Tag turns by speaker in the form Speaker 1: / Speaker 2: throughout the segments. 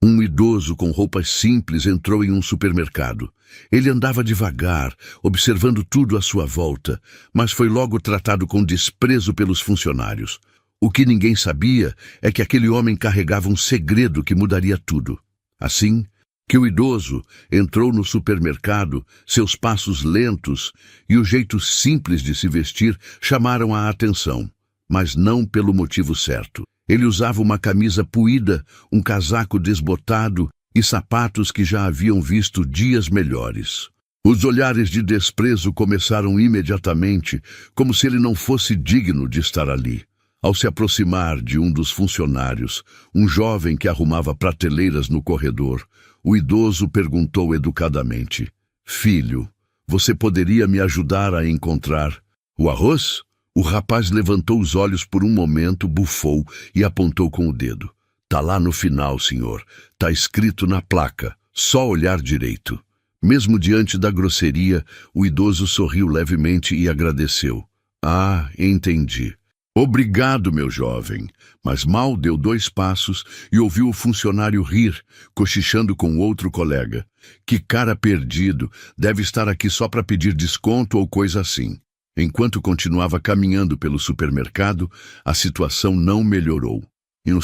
Speaker 1: Um idoso com roupas simples entrou em um supermercado. Ele andava devagar, observando tudo à sua volta, mas foi logo tratado com desprezo pelos funcionários. O que ninguém sabia é que aquele homem carregava um segredo que mudaria tudo. Assim que o idoso entrou no supermercado, seus passos lentos e o jeito simples de se vestir chamaram a atenção, mas não pelo motivo certo. Ele usava uma camisa puída, um casaco desbotado e sapatos que já haviam visto dias melhores. Os olhares de desprezo começaram imediatamente, como se ele não fosse digno de estar ali. Ao se aproximar de um dos funcionários, um jovem que arrumava prateleiras no corredor, o idoso perguntou educadamente: "Filho, você poderia me ajudar a encontrar o arroz?" O rapaz levantou os olhos por um momento, bufou e apontou com o dedo. "Tá lá no final, senhor. Tá escrito na placa. Só olhar direito." Mesmo diante da grosseria, o idoso sorriu levemente e agradeceu. "Ah, entendi. Obrigado, meu jovem." Mas mal deu 2 passos e ouviu o funcionário rir, cochichando com outro colega. "Que cara perdido. Deve estar aqui só para pedir desconto ou coisa assim." Enquanto continuava caminhando pelo supermercado, a situação não melhorou. Em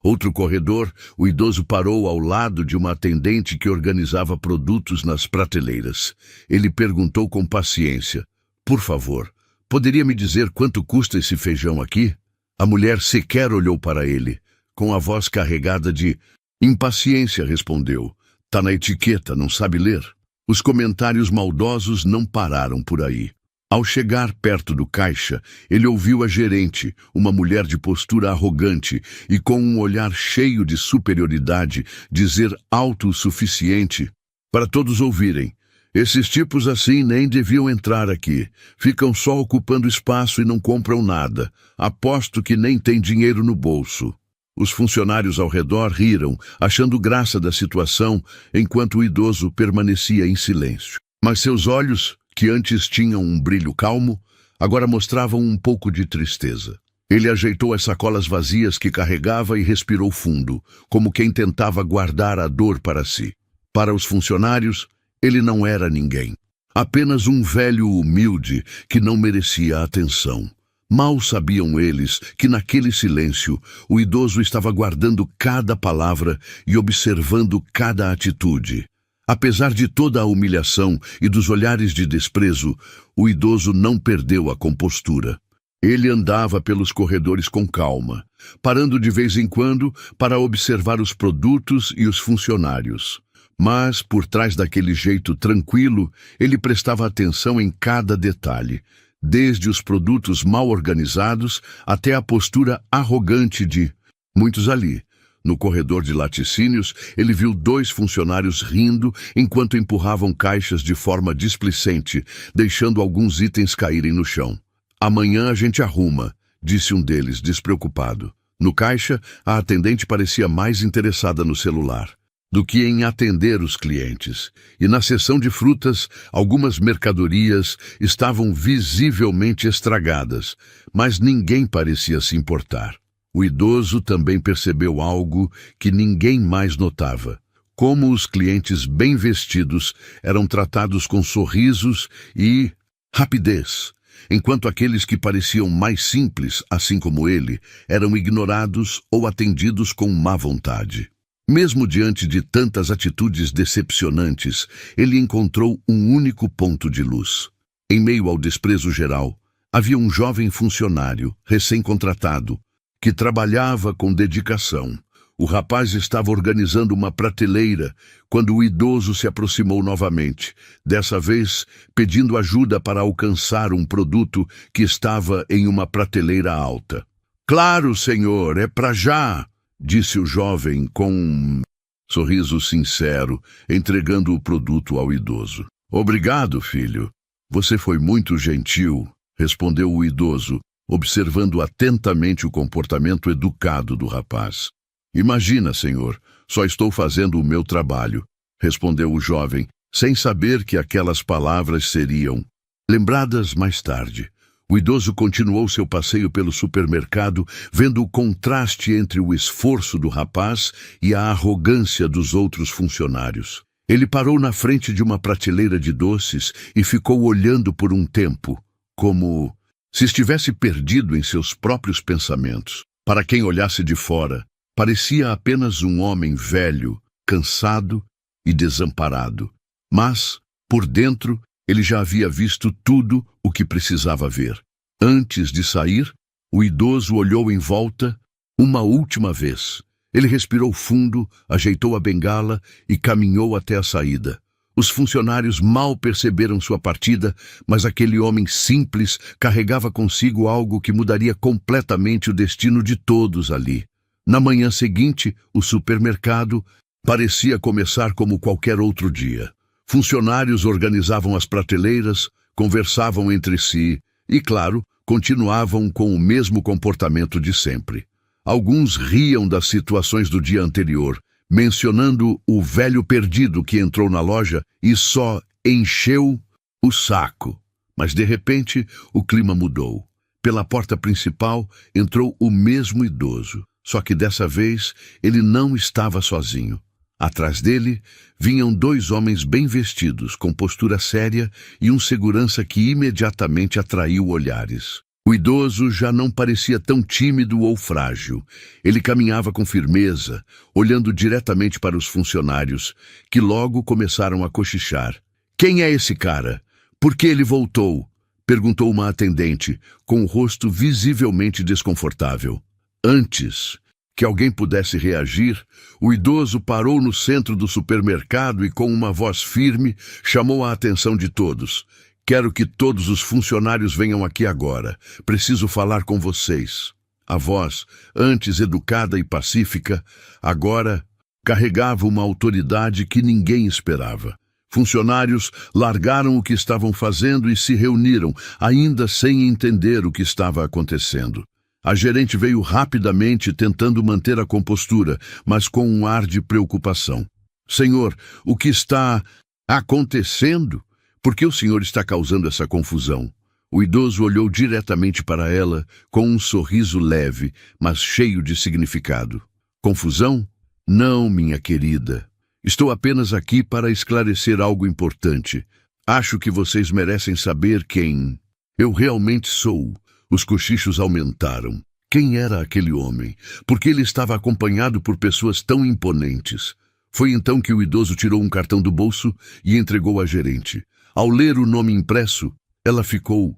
Speaker 1: outro corredor, o idoso parou ao lado de uma atendente que organizava produtos nas prateleiras. Ele perguntou com paciência: "Por favor, poderia me dizer quanto custa esse feijão aqui?" A mulher sequer olhou para ele. Com a voz carregada de impaciência, respondeu: "Tá na etiqueta, não sabe ler?" Os comentários maldosos não pararam por aí. Ao chegar perto do caixa, ele ouviu a gerente, uma mulher de postura arrogante e com um olhar cheio de superioridade, dizer alto o suficiente para todos ouvirem: "Esses tipos assim nem deviam entrar aqui. Ficam só ocupando espaço e não compram nada. Aposto que nem tem dinheiro no bolso." Os funcionários ao redor riram, achando graça da situação, enquanto o idoso permanecia em silêncio. Mas seus olhos, que antes tinham um brilho calmo, agora mostravam um pouco de tristeza. Ele ajeitou as sacolas vazias que carregava e respirou fundo, como quem tentava guardar a dor para si. Para os funcionários, ele não era ninguém. Apenas um velho humilde que não merecia atenção. Mal sabiam eles que naquele silêncio o idoso estava guardando cada palavra e observando cada atitude. Apesar de toda a humilhação e dos olhares de desprezo, o idoso não perdeu a compostura. Ele andava pelos corredores com calma, parando de vez em quando para observar os produtos e os funcionários. Mas, por trás daquele jeito tranquilo, ele prestava atenção em cada detalhe, desde os produtos mal organizados até a postura arrogante de muitos ali. No corredor de laticínios, ele viu 2 funcionários rindo enquanto empurravam caixas de forma displicente, deixando alguns itens caírem no chão. "Amanhã a gente arruma", disse um deles, despreocupado. No caixa, a atendente parecia mais interessada no celular do que em atender os clientes. E na seção de frutas, algumas mercadorias estavam visivelmente estragadas, mas ninguém parecia se importar. O idoso também percebeu algo que ninguém mais notava: como os clientes bem vestidos eram tratados com sorrisos e rapidez, enquanto aqueles que pareciam mais simples, assim como ele, eram ignorados ou atendidos com má vontade. Mesmo diante de tantas atitudes decepcionantes, ele encontrou um único ponto de luz. Em meio ao desprezo geral, havia um jovem funcionário, recém-contratado, que trabalhava com dedicação. O rapaz estava organizando uma prateleira quando o idoso se aproximou novamente, dessa vez pedindo ajuda para alcançar um produto que estava em uma prateleira alta. "Claro, senhor, é para já", disse o jovem com um sorriso sincero, entregando o produto ao idoso. "Obrigado, filho. Você foi muito gentil", respondeu o idoso, observando atentamente o comportamento educado do rapaz. "Imagina, senhor, só estou fazendo o meu trabalho", respondeu o jovem, sem saber que aquelas palavras seriam lembradas mais tarde. O idoso continuou seu passeio pelo supermercado, vendo o contraste entre o esforço do rapaz e a arrogância dos outros funcionários. Ele parou na frente de uma prateleira de doces e ficou olhando por um tempo, como se estivesse perdido em seus próprios pensamentos. Para quem olhasse de fora, parecia apenas um homem velho, cansado e desamparado. Mas, por dentro, ele já havia visto tudo o que precisava ver. Antes de sair, o idoso olhou em volta uma última vez. Ele respirou fundo, ajeitou a bengala e caminhou até a saída. Os funcionários mal perceberam sua partida, mas aquele homem simples carregava consigo algo que mudaria completamente o destino de todos ali. Na manhã seguinte, o supermercado parecia começar como qualquer outro dia. Funcionários organizavam as prateleiras, conversavam entre si e, claro, continuavam com o mesmo comportamento de sempre. Alguns riam das situações do dia anterior, mencionando o velho perdido que entrou na loja e só encheu o saco. Mas, de repente, o clima mudou. Pela porta principal entrou o mesmo idoso, só que dessa vez ele não estava sozinho. Atrás dele, vinham dois homens bem vestidos, com postura séria e um segurança que imediatamente atraiu olhares. O idoso já não parecia tão tímido ou frágil. Ele caminhava com firmeza, olhando diretamente para os funcionários, que logo começaram a cochichar. "Quem é esse cara? Por que ele voltou?" perguntou uma atendente, com o rosto visivelmente desconfortável. Antes que alguém pudesse reagir, o idoso parou no centro do supermercado e, com uma voz firme, chamou a atenção de todos. "Quero que todos os funcionários venham aqui agora. Preciso falar com vocês." A voz, antes educada e pacífica, agora carregava uma autoridade que ninguém esperava. Funcionários largaram o que estavam fazendo e se reuniram, ainda sem entender o que estava acontecendo. A gerente veio rapidamente tentando manter a compostura, mas com um ar de preocupação. "Senhor, o que está acontecendo? Por que o senhor está causando essa confusão?" O idoso olhou diretamente para ela, com um sorriso leve, mas cheio de significado. "Confusão? Não, minha querida. Estou apenas aqui para esclarecer algo importante. Acho que vocês merecem saber quem eu realmente sou." Os cochichos aumentaram. Quem era aquele homem? Por que ele estava acompanhado por pessoas tão imponentes? Foi então que o idoso tirou um cartão do bolso e entregou à gerente. Ao ler o nome impresso, ela ficou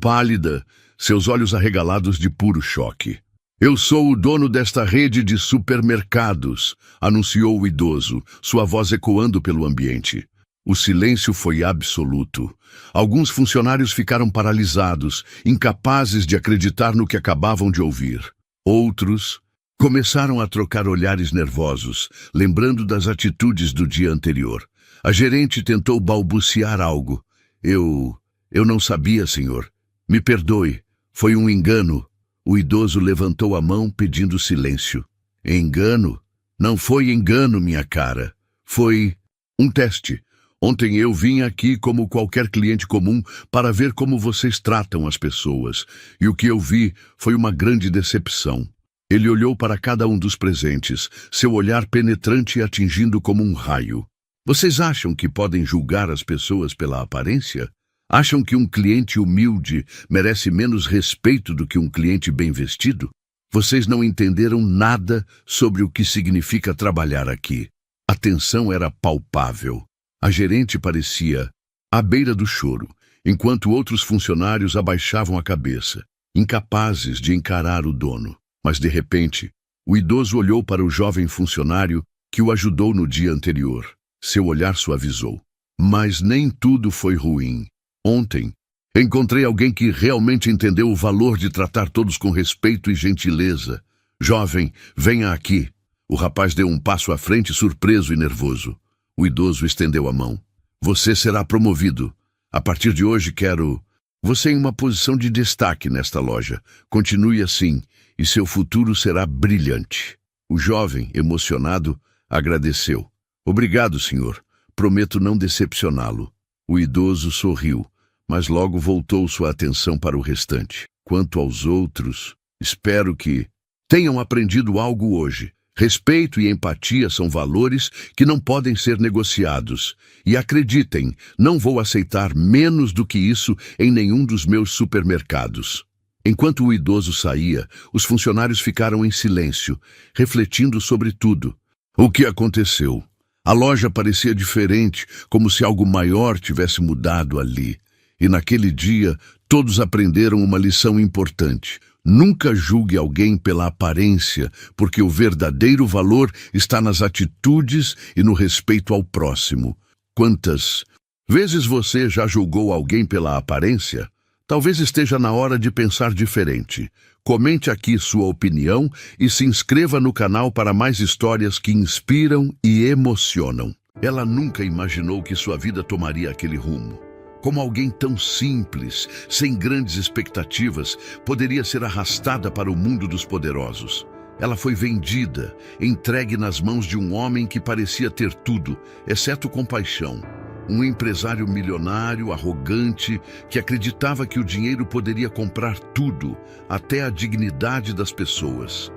Speaker 1: pálida, seus olhos arregalados de puro choque. "Eu sou o dono desta rede de supermercados", anunciou o idoso, sua voz ecoando pelo ambiente. O silêncio foi absoluto. Alguns funcionários ficaram paralisados, incapazes de acreditar no que acabavam de ouvir. Outros começaram a trocar olhares nervosos, lembrando das atitudes do dia anterior. A gerente tentou balbuciar algo. Eu não sabia, senhor. Me perdoe. Foi um engano." O idoso levantou a mão pedindo silêncio. "Engano? Não foi engano, minha cara. Foi um teste. Ontem eu vim aqui como qualquer cliente comum para ver como vocês tratam as pessoas, e o que eu vi foi uma grande decepção." Ele olhou para cada um dos presentes, seu olhar penetrante e atingindo como um raio. "Vocês acham que podem julgar as pessoas pela aparência? Acham que um cliente humilde merece menos respeito do que um cliente bem vestido? Vocês não entenderam nada sobre o que significa trabalhar aqui." A tensão era palpável. A gerente parecia à beira do choro, enquanto outros funcionários abaixavam a cabeça, incapazes de encarar o dono. Mas, de repente, o idoso olhou para o jovem funcionário que o ajudou no dia anterior. Seu olhar suavizou. Mas nem tudo foi ruim. "Ontem, encontrei alguém que realmente entendeu o valor de tratar todos com respeito e gentileza. Jovem, venha aqui." O rapaz deu um passo à frente, surpreso e nervoso. O idoso estendeu a mão. "Você será promovido. A partir de hoje quero você em uma posição de destaque nesta loja. Continue assim, e seu futuro será brilhante." O jovem, emocionado, agradeceu. "Obrigado, senhor. Prometo não decepcioná-lo." O idoso sorriu, mas logo voltou sua atenção para o restante. Quanto aos outros, espero que tenham aprendido algo hoje. Respeito e empatia são valores que não podem ser negociados. E acreditem, não vou aceitar menos do que isso em nenhum dos meus supermercados. Enquanto o idoso saía, os funcionários ficaram em silêncio, refletindo sobre tudo. O que aconteceu? A loja parecia diferente, como se algo maior tivesse mudado ali. E naquele dia, todos aprenderam uma lição importante. Nunca julgue alguém pela aparência, porque o verdadeiro valor está nas atitudes e no respeito ao próximo. Quantas vezes você já julgou alguém pela aparência? Talvez esteja na hora de pensar diferente. Comente aqui sua opinião e se inscreva no canal para mais histórias que inspiram e emocionam. Ela nunca imaginou que sua vida tomaria aquele rumo. Como alguém tão simples, sem grandes expectativas, poderia ser arrastada para o mundo dos poderosos. Ela foi vendida, entregue nas mãos de um homem que parecia ter tudo, exceto compaixão. Um empresário milionário, arrogante, que acreditava que o dinheiro poderia comprar tudo, até a dignidade das pessoas.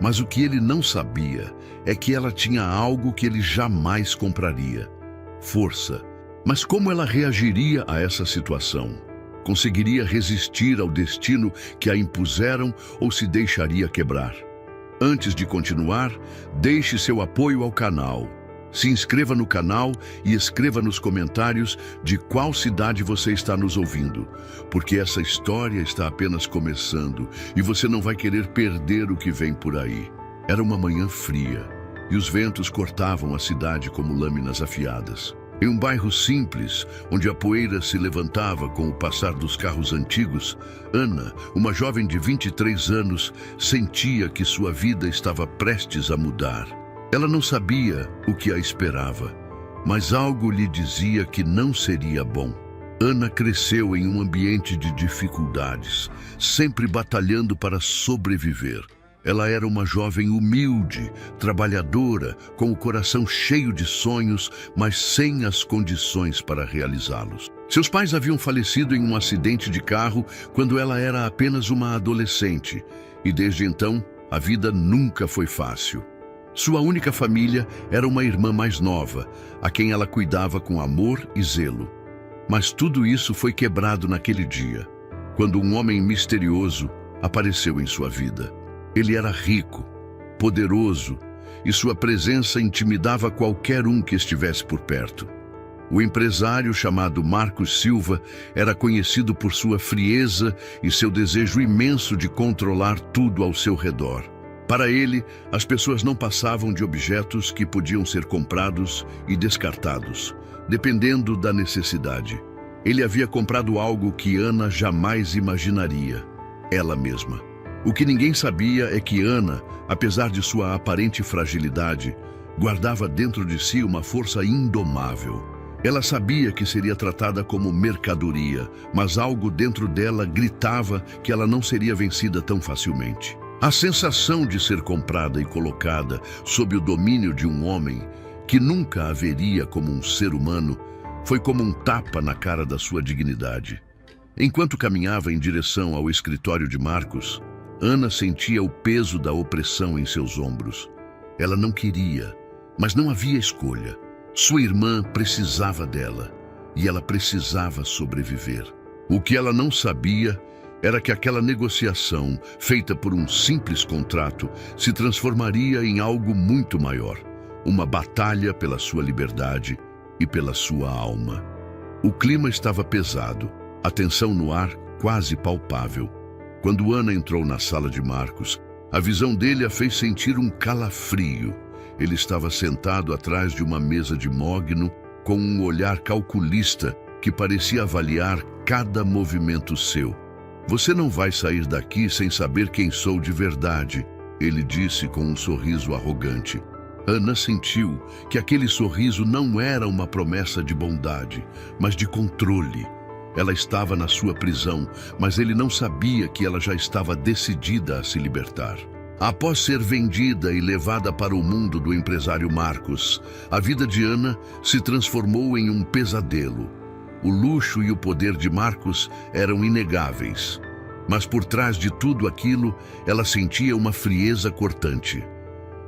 Speaker 1: Mas o que ele não sabia é que ela tinha algo que ele jamais compraria: força. Mas como ela reagiria a essa situação? Conseguiria resistir ao destino que a impuseram ou se deixaria quebrar? Antes de continuar, deixe seu apoio ao canal. Se inscreva no canal e escreva nos comentários de qual cidade você está nos ouvindo, porque essa história está apenas começando e você não vai querer perder o que vem por aí. Era uma manhã fria e os ventos cortavam a cidade como lâminas afiadas. Em um bairro simples, onde a poeira se levantava com o passar dos carros antigos, Ana, uma jovem de 23 anos, sentia que sua vida estava prestes a mudar. Ela não sabia o que a esperava, mas algo lhe dizia que não seria bom. Ana cresceu em um ambiente de dificuldades, sempre batalhando para sobreviver. Ela era uma jovem humilde, trabalhadora, com o coração cheio de sonhos, mas sem as condições para realizá-los. Seus pais haviam falecido em um acidente de carro quando ela era apenas uma adolescente, e desde então a vida nunca foi fácil. Sua única família era uma irmã mais nova, a quem ela cuidava com amor e zelo. Mas tudo isso foi quebrado naquele dia, quando um homem misterioso apareceu em sua vida. Ele era rico, poderoso, e sua presença intimidava qualquer um que estivesse por perto. O empresário chamado Marcos Silva era conhecido por sua frieza e seu desejo imenso de controlar tudo ao seu redor. Para ele, as pessoas não passavam de objetos que podiam ser comprados e descartados, dependendo da necessidade. Ele havia comprado algo que Ana jamais imaginaria: ela mesma. O que ninguém sabia é que Ana, apesar de sua aparente fragilidade, guardava dentro de si uma força indomável. Ela sabia que seria tratada como mercadoria, mas algo dentro dela gritava que ela não seria vencida tão facilmente. A sensação de ser comprada e colocada sob o domínio de um homem que nunca a veria como um ser humano foi como um tapa na cara da sua dignidade. Enquanto caminhava em direção ao escritório de Marcos, Ana sentia o peso da opressão em seus ombros. Ela não queria, mas não havia escolha. Sua irmã precisava dela, e ela precisava sobreviver. O que ela não sabia era que aquela negociação, feita por um simples contrato, se transformaria em algo muito maior, uma batalha pela sua liberdade e pela sua alma. O clima estava pesado, a tensão no ar quase palpável. Quando Ana entrou na sala de Marcos, a visão dele a fez sentir um calafrio. Ele estava sentado atrás de uma mesa de mogno, com um olhar calculista que parecia avaliar cada movimento seu. "Você não vai sair daqui sem saber quem sou de verdade", ele disse com um sorriso arrogante. Ana sentiu que aquele sorriso não era uma promessa de bondade, mas de controle. Ela estava na sua prisão, mas ele não sabia que ela já estava decidida a se libertar. Após ser vendida e levada para o mundo do empresário Marcos, a vida de Ana se transformou em um pesadelo. O luxo e o poder de Marcos eram inegáveis. Mas por trás de tudo aquilo, ela sentia uma frieza cortante.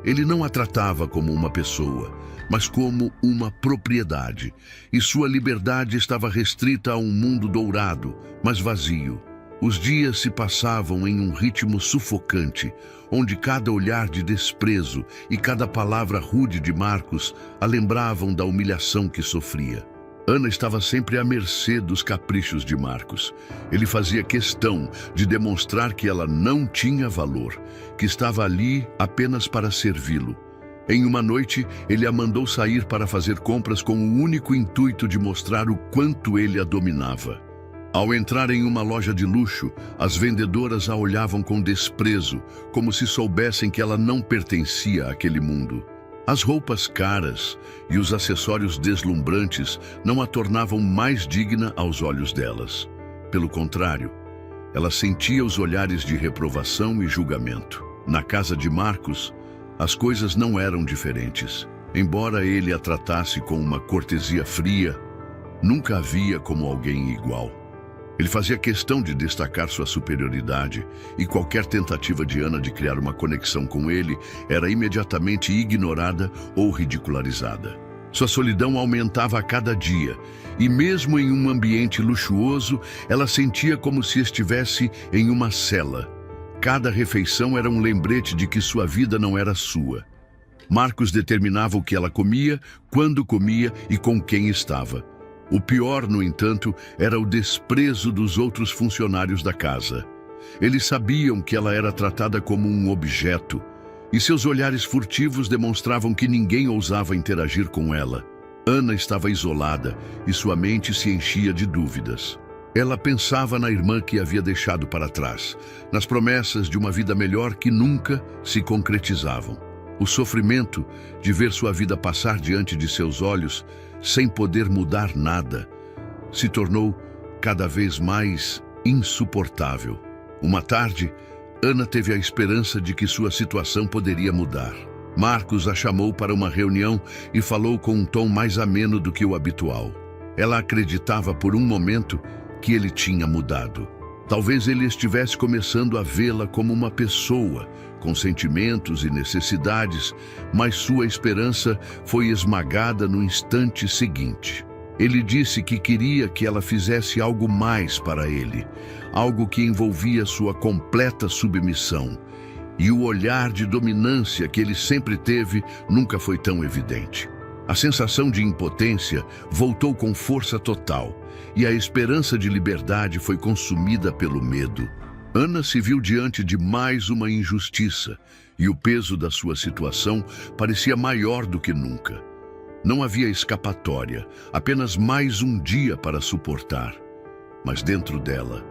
Speaker 1: Ele não a tratava como uma pessoa, mas como uma propriedade, e sua liberdade estava restrita a um mundo dourado, mas vazio. Os dias se passavam em um ritmo sufocante, onde cada olhar de desprezo e cada palavra rude de Marcos a lembravam da humilhação que sofria. Ana estava sempre à mercê dos caprichos de Marcos. Ele fazia questão de demonstrar que ela não tinha valor, que estava ali apenas para servi-lo. Em uma noite, ele a mandou sair para fazer compras com o único intuito de mostrar o quanto ele a dominava. Ao entrar em uma loja de luxo, as vendedoras a olhavam com desprezo, como se soubessem que ela não pertencia àquele mundo. As roupas caras e os acessórios deslumbrantes não a tornavam mais digna aos olhos delas. Pelo contrário, ela sentia os olhares de reprovação e julgamento. Na casa de Marcos, as coisas não eram diferentes. Embora ele a tratasse com uma cortesia fria, nunca a via como alguém igual. Ele fazia questão de destacar sua superioridade, e qualquer tentativa de Ana de criar uma conexão com ele era imediatamente ignorada ou ridicularizada. Sua solidão aumentava a cada dia, e mesmo em um ambiente luxuoso, ela sentia como se estivesse em uma cela. Cada refeição era um lembrete de que sua vida não era sua. Marcos determinava o que ela comia, quando comia e com quem estava. O pior, no entanto, era o desprezo dos outros funcionários da casa. Eles sabiam que ela era tratada como um objeto, e seus olhares furtivos demonstravam que ninguém ousava interagir com ela. Ana estava isolada e sua mente se enchia de dúvidas. Ela pensava na irmã que havia deixado para trás, nas promessas de uma vida melhor que nunca se concretizavam. O sofrimento de ver sua vida passar diante de seus olhos, sem poder mudar nada, se tornou cada vez mais insuportável. Uma tarde, Ana teve a esperança de que sua situação poderia mudar. Marcos a chamou para uma reunião e falou com um tom mais ameno do que o habitual. Ela acreditava por um momento que ele tinha mudado. Talvez ele estivesse começando a vê-la como uma pessoa, com sentimentos e necessidades, mas sua esperança foi esmagada no instante seguinte. Ele disse que queria que ela fizesse algo mais para ele, algo que envolvia sua completa submissão. E o olhar de dominância que ele sempre teve nunca foi tão evidente. A sensação de impotência voltou com força total, e a esperança de liberdade foi consumida pelo medo. Ana se viu diante de mais uma injustiça, e o peso da sua situação parecia maior do que nunca. Não havia escapatória, apenas mais um dia para suportar. Mas dentro dela,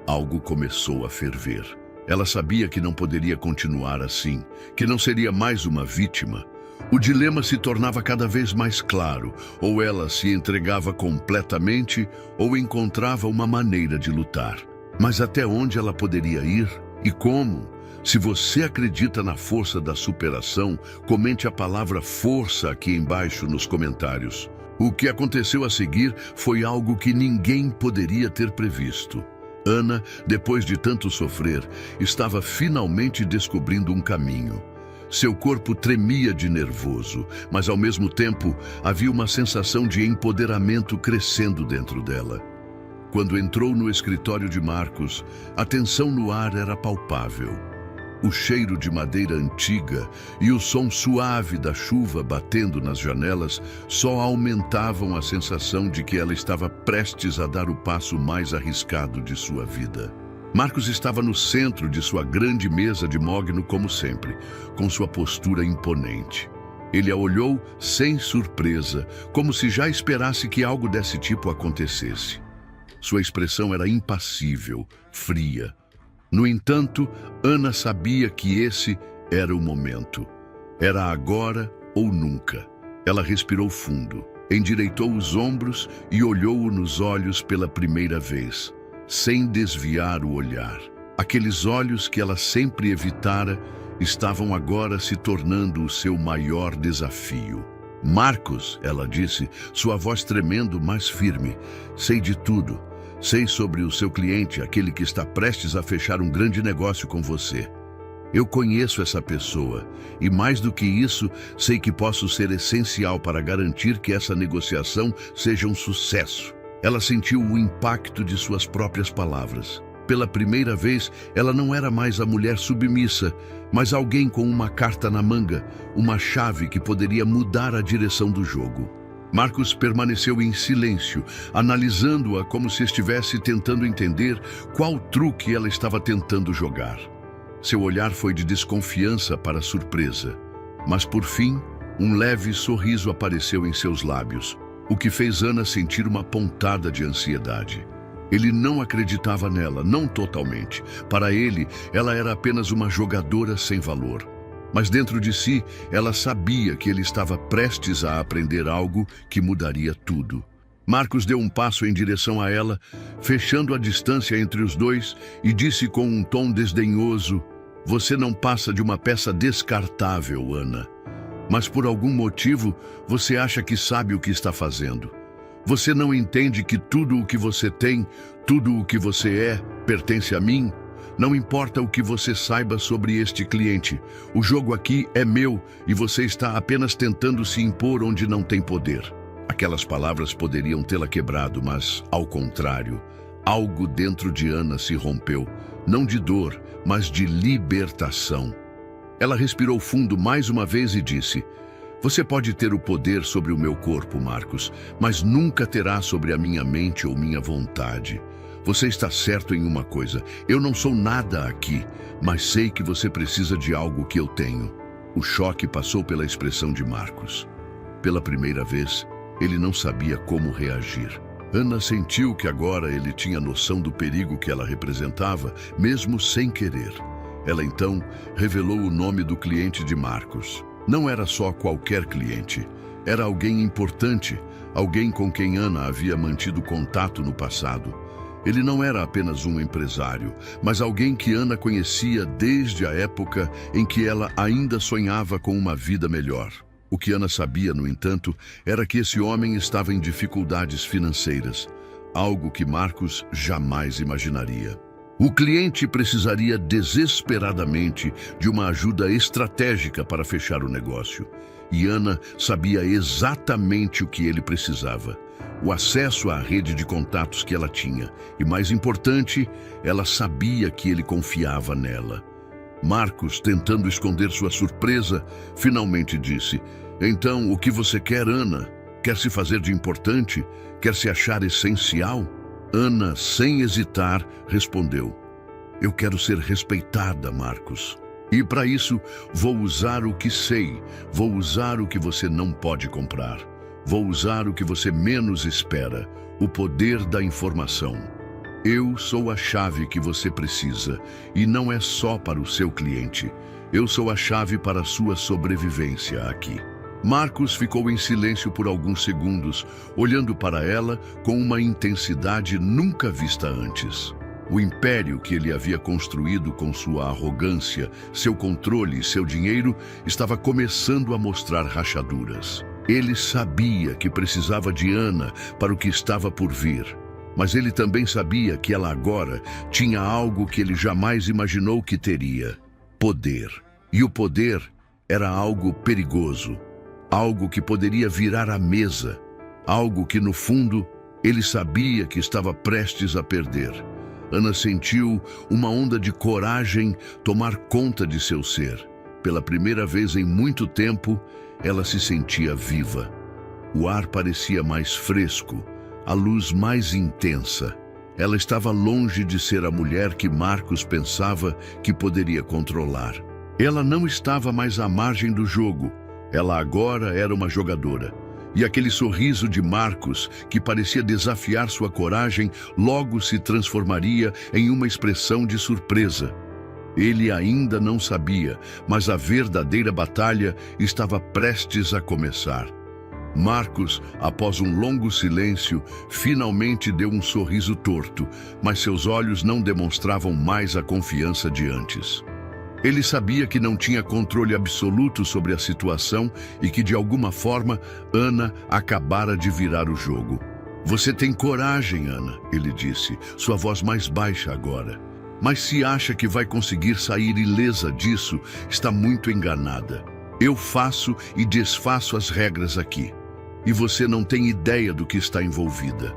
Speaker 1: algo começou a ferver. Ela sabia que não poderia continuar assim, que não seria mais uma vítima. O dilema se tornava cada vez mais claro, ou ela se entregava completamente, ou encontrava uma maneira de lutar. Mas até onde ela poderia ir e como? Se você acredita na força da superação, comente a palavra força aqui embaixo nos comentários. O que aconteceu a seguir foi algo que ninguém poderia ter previsto. Ana, depois de tanto sofrer, estava finalmente descobrindo um caminho. Seu corpo tremia de nervoso, mas ao mesmo tempo havia uma sensação de empoderamento crescendo dentro dela. Quando entrou no escritório de Marcos, a tensão no ar era palpável. O cheiro de madeira antiga e o som suave da chuva batendo nas janelas só aumentavam a sensação de que ela estava prestes a dar o passo mais arriscado de sua vida. Marcos estava no centro de sua grande mesa de mogno como sempre, com sua postura imponente. Ele a olhou sem surpresa, como se já esperasse que algo desse tipo acontecesse. Sua expressão era impassível, fria. No entanto, Ana sabia que esse era o momento. Era agora ou nunca. Ela respirou fundo, endireitou os ombros e olhou-o nos olhos pela primeira vez, sem desviar o olhar. Aqueles olhos que ela sempre evitara estavam agora se tornando o seu maior desafio. Marcos, ela disse, sua voz tremendo, mas firme. Sei de tudo. Sei sobre o seu cliente, aquele que está prestes a fechar um grande negócio com você. Eu conheço essa pessoa e, mais do que isso, sei que posso ser essencial para garantir que essa negociação seja um sucesso. Ela sentiu o impacto de suas próprias palavras. Pela primeira vez, ela não era mais a mulher submissa, mas alguém com uma carta na manga, uma chave que poderia mudar a direção do jogo. Marcos permaneceu em silêncio, analisando-a como se estivesse tentando entender qual truque ela estava tentando jogar. Seu olhar foi de desconfiança para surpresa, mas por fim, um leve sorriso apareceu em seus lábios, o que fez Ana sentir uma pontada de ansiedade. Ele não acreditava nela, não totalmente. Para ele, ela era apenas uma jogadora sem valor. Mas dentro de si, ela sabia que ele estava prestes a aprender algo que mudaria tudo. Marcos deu um passo em direção a ela, fechando a distância entre os dois, e disse com um tom desdenhoso: "Você não passa de uma peça descartável, Ana. Mas por algum motivo, você acha que sabe o que está fazendo. Você não entende que tudo o que você tem, tudo o que você é, pertence a mim? Não importa o que você saiba sobre este cliente. O jogo aqui é meu e você está apenas tentando se impor onde não tem poder." Aquelas palavras poderiam tê-la quebrado, mas, ao contrário, algo dentro de Ana se rompeu, não de dor, mas de libertação. Ela respirou fundo mais uma vez e disse: "Você pode ter o poder sobre o meu corpo, Marcos, mas nunca terá sobre a minha mente ou minha vontade. Você está certo em uma coisa: eu não sou nada aqui, mas sei que você precisa de algo que eu tenho." O choque passou pela expressão de Marcos. Pela primeira vez, ele não sabia como reagir. Ana sentiu que agora ele tinha noção do perigo que ela representava, mesmo sem querer. Ela então revelou o nome do cliente de Marcos. Não era só qualquer cliente. Era alguém importante, alguém com quem Ana havia mantido contato no passado. Ele não era apenas um empresário, mas alguém que Ana conhecia desde a época em que ela ainda sonhava com uma vida melhor. O que Ana sabia, no entanto, era que esse homem estava em dificuldades financeiras, algo que Marcos jamais imaginaria. O cliente precisaria desesperadamente de uma ajuda estratégica para fechar o negócio. E Ana sabia exatamente o que ele precisava: o acesso à rede de contatos que ela tinha. E, mais importante, ela sabia que ele confiava nela. Marcos, tentando esconder sua surpresa, finalmente disse: "Então, o que você quer, Ana? Quer se fazer de importante? Quer se achar essencial?" Ana, sem hesitar, respondeu: "Eu quero ser respeitada, Marcos. E para isso, vou usar o que sei, vou usar o que você não pode comprar. Vou usar o que você menos espera, o poder da informação. Eu sou a chave que você precisa, e não é só para o seu cliente. Eu sou a chave para a sua sobrevivência aqui." Marcos ficou em silêncio por alguns segundos, olhando para ela com uma intensidade nunca vista antes. O império que ele havia construído com sua arrogância, seu controle e seu dinheiro estava começando a mostrar rachaduras. Ele sabia que precisava de Ana para o que estava por vir. Mas ele também sabia que ela agora tinha algo que ele jamais imaginou que teria: poder. E o poder era algo perigoso, algo que poderia virar a mesa, algo que, no fundo, ele sabia que estava prestes a perder. Ana sentiu uma onda de coragem tomar conta de seu ser. Pela primeira vez em muito tempo, ela se sentia viva. O ar parecia mais fresco, a luz mais intensa. Ela estava longe de ser a mulher que Marcos pensava que poderia controlar. Ela não estava mais à margem do jogo. Ela agora era uma jogadora. E aquele sorriso de Marcos, que parecia desafiar sua coragem, logo se transformaria em uma expressão de surpresa. Ele ainda não sabia, mas a verdadeira batalha estava prestes a começar. Marcos, após um longo silêncio, finalmente deu um sorriso torto, mas seus olhos não demonstravam mais a confiança de antes. Ele sabia que não tinha controle absoluto sobre a situação e que, de alguma forma, Ana acabara de virar o jogo. "Você tem coragem, Ana", ele disse, sua voz mais baixa agora. "Mas se acha que vai conseguir sair ilesa disso, está muito enganada. Eu faço e desfaço as regras aqui. E você não tem ideia do que está envolvida."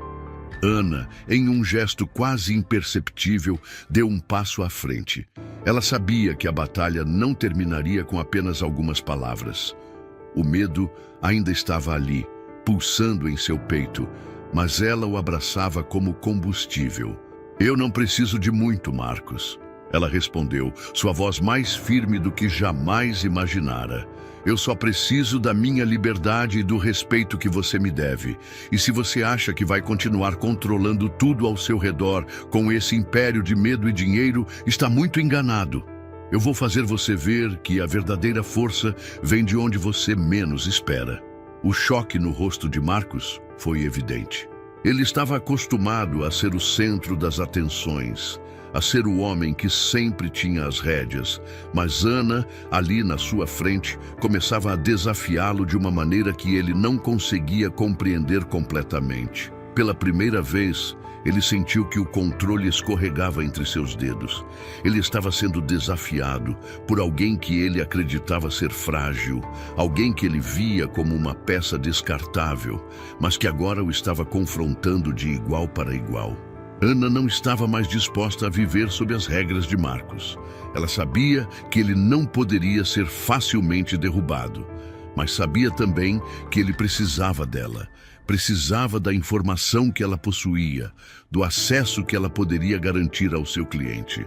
Speaker 1: Ana, em um gesto quase imperceptível, deu um passo à frente. Ela sabia que a batalha não terminaria com apenas algumas palavras. O medo ainda estava ali, pulsando em seu peito, mas ela o abraçava como combustível. "Eu não preciso de muito, Marcos", ela respondeu, sua voz mais firme do que jamais imaginara. "Eu só preciso da minha liberdade e do respeito que você me deve. E se você acha que vai continuar controlando tudo ao seu redor com esse império de medo e dinheiro, está muito enganado. Eu vou fazer você ver que a verdadeira força vem de onde você menos espera." O choque no rosto de Marcos foi evidente. Ele estava acostumado a ser o centro das atenções, a ser o homem que sempre tinha as rédeas, mas Ana, ali na sua frente, começava a desafiá-lo de uma maneira que ele não conseguia compreender completamente. Pela primeira vez, ele sentiu que o controle escorregava entre seus dedos. Ele estava sendo desafiado por alguém que ele acreditava ser frágil, alguém que ele via como uma peça descartável, mas que agora o estava confrontando de igual para igual. Ana não estava mais disposta a viver sob as regras de Marcos. Ela sabia que ele não poderia ser facilmente derrubado, mas sabia também que ele precisava dela. Precisava da informação que ela possuía, do acesso que ela poderia garantir ao seu cliente.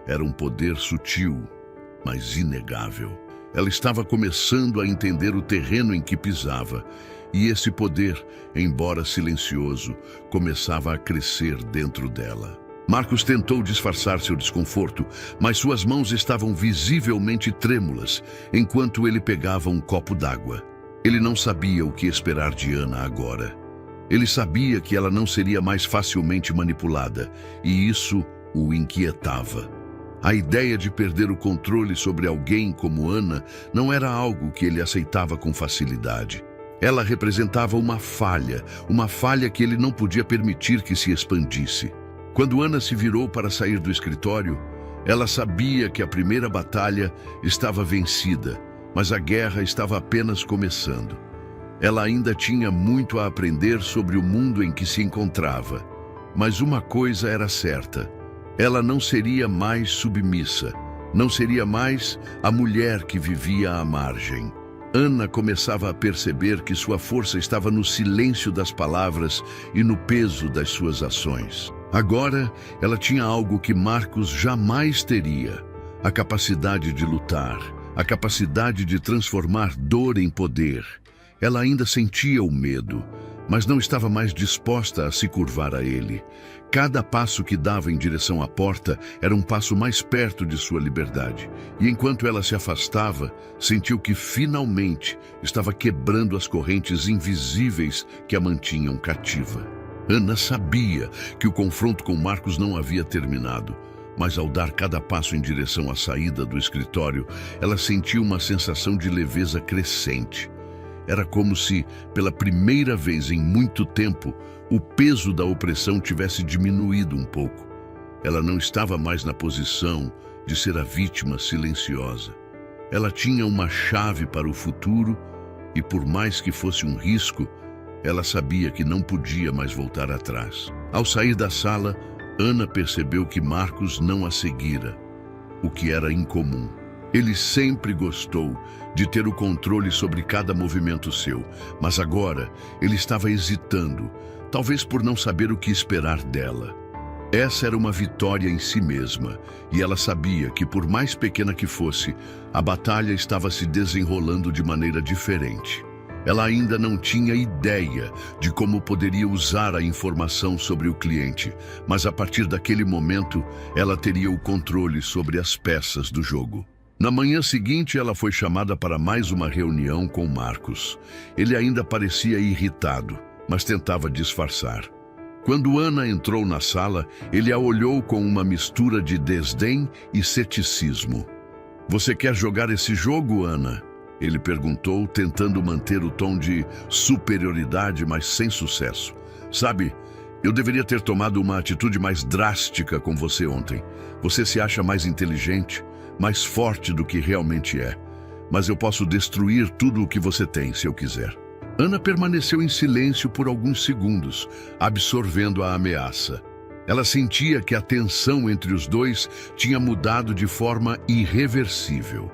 Speaker 1: Era um poder sutil, mas inegável. Ela estava começando a entender o terreno em que pisava, e esse poder, embora silencioso, começava a crescer dentro dela. Marcos tentou disfarçar seu desconforto, mas suas mãos estavam visivelmente trêmulas enquanto ele pegava um copo d'água. Ele não sabia o que esperar de Ana agora. Ele sabia que ela não seria mais facilmente manipulada, e isso o inquietava. A ideia de perder o controle sobre alguém como Ana não era algo que ele aceitava com facilidade. Ela representava uma falha que ele não podia permitir que se expandisse. Quando Ana se virou para sair do escritório, ela sabia que a primeira batalha estava vencida, mas a guerra estava apenas começando. Ela ainda tinha muito a aprender sobre o mundo em que se encontrava. Mas uma coisa era certa: ela não seria mais submissa, não seria mais a mulher que vivia à margem. Ana começava a perceber que sua força estava no silêncio das palavras e no peso das suas ações. Agora, ela tinha algo que Marcos jamais teria: a capacidade de lutar, a capacidade de transformar dor em poder. Ela ainda sentia o medo, mas não estava mais disposta a se curvar a ele. Cada passo que dava em direção à porta era um passo mais perto de sua liberdade. E enquanto ela se afastava, sentiu que finalmente estava quebrando as correntes invisíveis que a mantinham cativa. Ana sabia que o confronto com Marcos não havia terminado, mas ao dar cada passo em direção à saída do escritório, ela sentiu uma sensação de leveza crescente. Era como se, pela primeira vez em muito tempo, o peso da opressão tivesse diminuído um pouco. Ela não estava mais na posição de ser a vítima silenciosa. Ela tinha uma chave para o futuro e, por mais que fosse um risco, ela sabia que não podia mais voltar atrás. Ao sair da sala, Ana percebeu que Marcos não a seguira, o que era incomum. Ele sempre gostou de ter o controle sobre cada movimento seu, mas agora ele estava hesitando, talvez por não saber o que esperar dela. Essa era uma vitória em si mesma, e ela sabia que, por mais pequena que fosse, a batalha estava se desenrolando de maneira diferente. Ela ainda não tinha ideia de como poderia usar a informação sobre o cliente, mas a partir daquele momento, ela teria o controle sobre as peças do jogo. Na manhã seguinte, ela foi chamada para mais uma reunião com Marcos. Ele ainda parecia irritado, mas tentava disfarçar. Quando Ana entrou na sala, ele a olhou com uma mistura de desdém e ceticismo. Você quer jogar esse jogo, Ana? Ele perguntou, tentando manter o tom de superioridade, mas sem sucesso. Sabe, eu deveria ter tomado uma atitude mais drástica com você ontem. Você se acha mais inteligente, mais forte do que realmente é. Mas eu posso destruir tudo o que você tem, se eu quiser. Ana permaneceu em silêncio por alguns segundos, absorvendo a ameaça. Ela sentia que a tensão entre os dois tinha mudado de forma irreversível.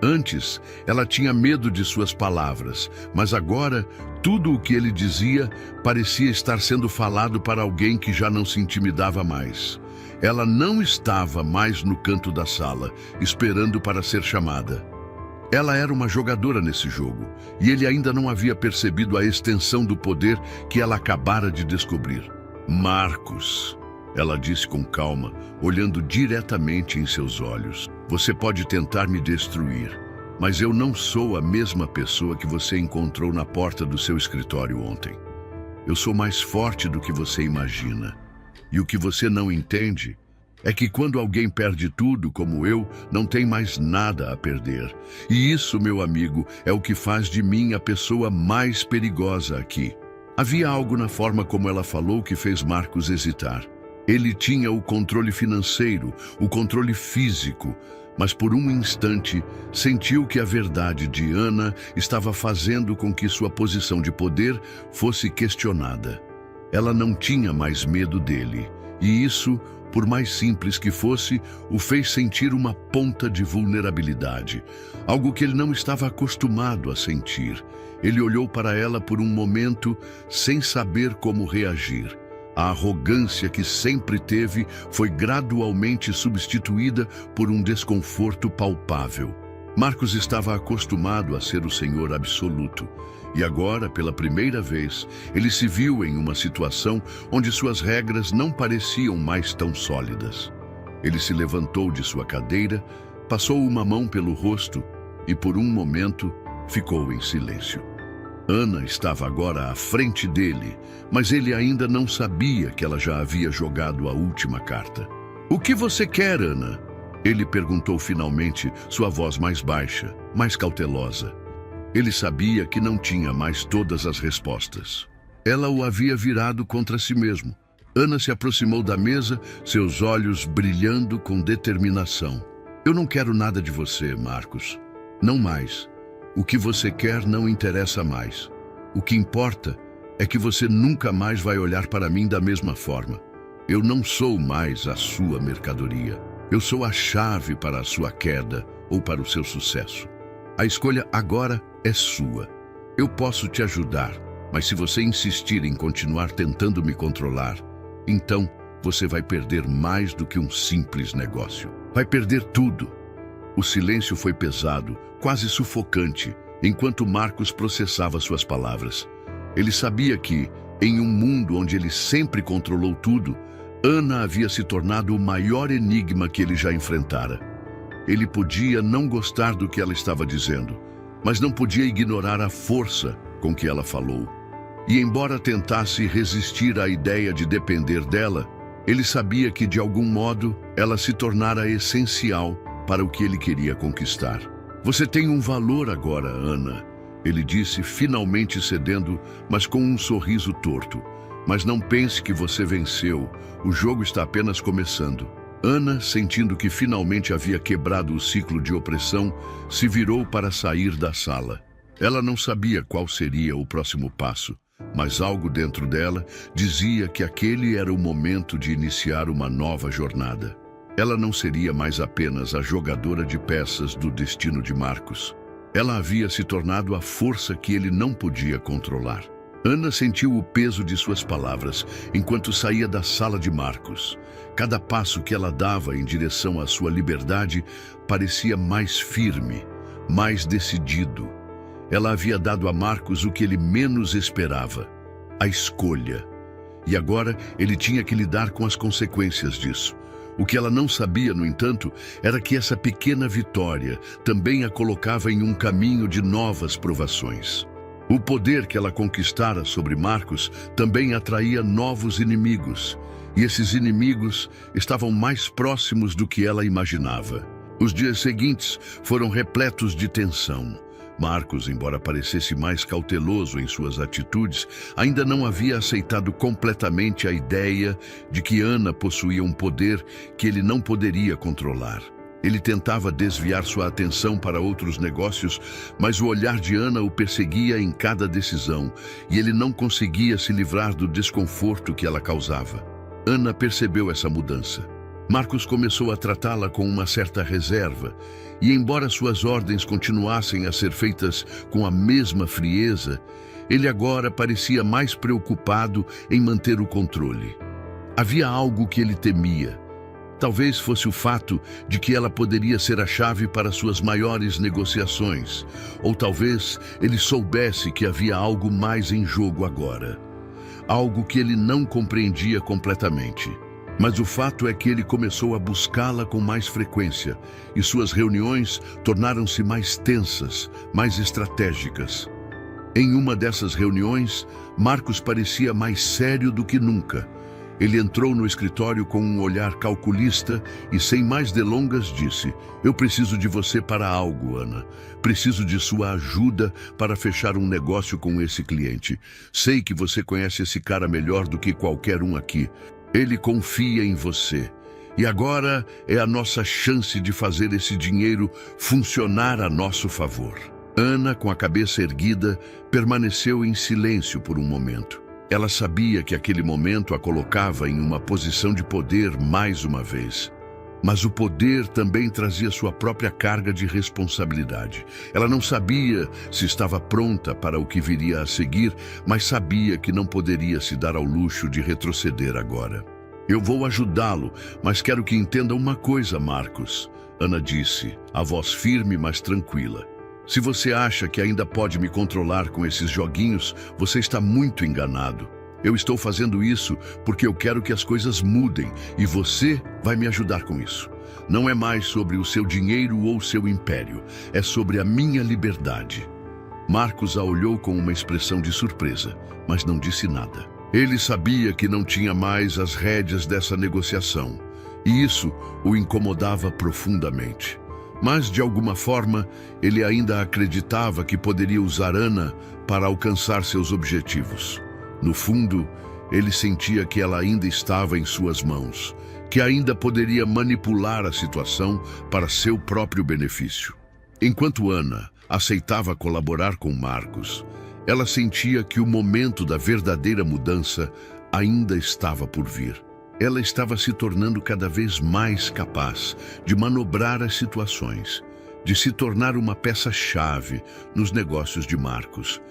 Speaker 1: Antes, ela tinha medo de suas palavras, mas agora, tudo o que ele dizia parecia estar sendo falado para alguém que já não se intimidava mais. Ela não estava mais no canto da sala, esperando para ser chamada. Ela era uma jogadora nesse jogo, e ele ainda não havia percebido a extensão do poder que ela acabara de descobrir. Marcos, ela disse com calma, olhando diretamente em seus olhos. Você pode tentar me destruir, mas eu não sou a mesma pessoa que você encontrou na porta do seu escritório ontem. Eu sou mais forte do que você imagina. E o que você não entende é que quando alguém perde tudo, como eu, não tem mais nada a perder. E isso, meu amigo, é o que faz de mim a pessoa mais perigosa aqui. Havia algo na forma como ela falou que fez Marcos hesitar. Ele tinha o controle financeiro, o controle físico, mas por um instante sentiu que a verdade de Ana estava fazendo com que sua posição de poder fosse questionada. Ela não tinha mais medo dele, e isso, por mais simples que fosse, o fez sentir uma ponta de vulnerabilidade, algo que ele não estava acostumado a sentir. Ele olhou para ela por um momento sem saber como reagir. A arrogância que sempre teve foi gradualmente substituída por um desconforto palpável. Marcos estava acostumado a ser o senhor absoluto, e agora, pela primeira vez, ele se viu em uma situação onde suas regras não pareciam mais tão sólidas. Ele se levantou de sua cadeira, passou uma mão pelo rosto e, por um momento, ficou em silêncio. Ana estava agora à frente dele, mas ele ainda não sabia que ela já havia jogado a última carta. "O que você quer, Ana?" Ele perguntou finalmente, sua voz mais baixa, mais cautelosa. Ele sabia que não tinha mais todas as respostas. Ela o havia virado contra si mesmo. Ana se aproximou da mesa, seus olhos brilhando com determinação. "Eu não quero nada de você, Marcos. Não mais. O que você quer não interessa mais. O que importa é que você nunca mais vai olhar para mim da mesma forma. Eu não sou mais a sua mercadoria. Eu sou a chave para a sua queda ou para o seu sucesso. A escolha agora é sua. Eu posso te ajudar, mas se você insistir em continuar tentando me controlar, então você vai perder mais do que um simples negócio. Vai perder tudo." O silêncio foi pesado, quase sufocante, enquanto Marcos processava suas palavras. Ele sabia que, em um mundo onde ele sempre controlou tudo, Ana havia se tornado o maior enigma que ele já enfrentara. Ele podia não gostar do que ela estava dizendo, mas não podia ignorar a força com que ela falou. E embora tentasse resistir à ideia de depender dela, ele sabia que, de algum modo, ela se tornara essencial para o que ele queria conquistar. "Você tem um valor agora, Ana," ele disse, finalmente cedendo, mas com um sorriso torto. "Mas não pense que você venceu. O jogo está apenas começando." Ana, sentindo que finalmente havia quebrado o ciclo de opressão, se virou para sair da sala. Ela não sabia qual seria o próximo passo, mas algo dentro dela dizia que aquele era o momento de iniciar uma nova jornada. Ela não seria mais apenas a jogadora de peças do destino de Marcos. Ela havia se tornado a força que ele não podia controlar. Ana sentiu o peso de suas palavras enquanto saía da sala de Marcos. Cada passo que ela dava em direção à sua liberdade parecia mais firme, mais decidido. Ela havia dado a Marcos o que ele menos esperava: a escolha. E agora ele tinha que lidar com as consequências disso. O que ela não sabia, no entanto, era que essa pequena vitória também a colocava em um caminho de novas provações. O poder que ela conquistara sobre Marcos também atraía novos inimigos, e esses inimigos estavam mais próximos do que ela imaginava. Os dias seguintes foram repletos de tensão. Marcos, embora parecesse mais cauteloso em suas atitudes, ainda não havia aceitado completamente a ideia de que Ana possuía um poder que ele não poderia controlar. Ele tentava desviar sua atenção para outros negócios, mas o olhar de Ana o perseguia em cada decisão, e ele não conseguia se livrar do desconforto que ela causava. Ana percebeu essa mudança. Marcos começou a tratá-la com uma certa reserva, e embora suas ordens continuassem a ser feitas com a mesma frieza, ele agora parecia mais preocupado em manter o controle. Havia algo que ele temia. Talvez fosse o fato de que ela poderia ser a chave para suas maiores negociações, ou talvez ele soubesse que havia algo mais em jogo agora. Algo que ele não compreendia completamente. Mas o fato é que ele começou a buscá-la com mais frequência, e suas reuniões tornaram-se mais tensas, mais estratégicas. Em uma dessas reuniões, Marcos parecia mais sério do que nunca. Ele entrou no escritório com um olhar calculista e, sem mais delongas, disse: "Eu preciso de você para algo, Ana. Preciso de sua ajuda para fechar um negócio com esse cliente. Sei que você conhece esse cara melhor do que qualquer um aqui. Ele confia em você. E agora é a nossa chance de fazer esse dinheiro funcionar a nosso favor." Ana, com a cabeça erguida, permaneceu em silêncio por um momento. Ela sabia que aquele momento a colocava em uma posição de poder mais uma vez. Mas o poder também trazia sua própria carga de responsabilidade. Ela não sabia se estava pronta para o que viria a seguir, mas sabia que não poderia se dar ao luxo de retroceder agora. "Eu vou ajudá-lo, mas quero que entenda uma coisa, Marcos", Ana disse, a voz firme, mas tranquila. "Se você acha que ainda pode me controlar com esses joguinhos, você está muito enganado. Eu estou fazendo isso porque eu quero que as coisas mudem e você vai me ajudar com isso. Não é mais sobre o seu dinheiro ou seu império, é sobre a minha liberdade." Marcos a olhou com uma expressão de surpresa, mas não disse nada. Ele sabia que não tinha mais as rédeas dessa negociação, e isso o incomodava profundamente. Mas, de alguma forma, ele ainda acreditava que poderia usar Ana para alcançar seus objetivos. No fundo, ele sentia que ela ainda estava em suas mãos, que ainda poderia manipular a situação para seu próprio benefício. Enquanto Ana aceitava colaborar com Marcos, ela sentia que o momento da verdadeira mudança ainda estava por vir. Ela estava se tornando cada vez mais capaz de manobrar as situações, de se tornar uma peça-chave nos negócios de Marcos,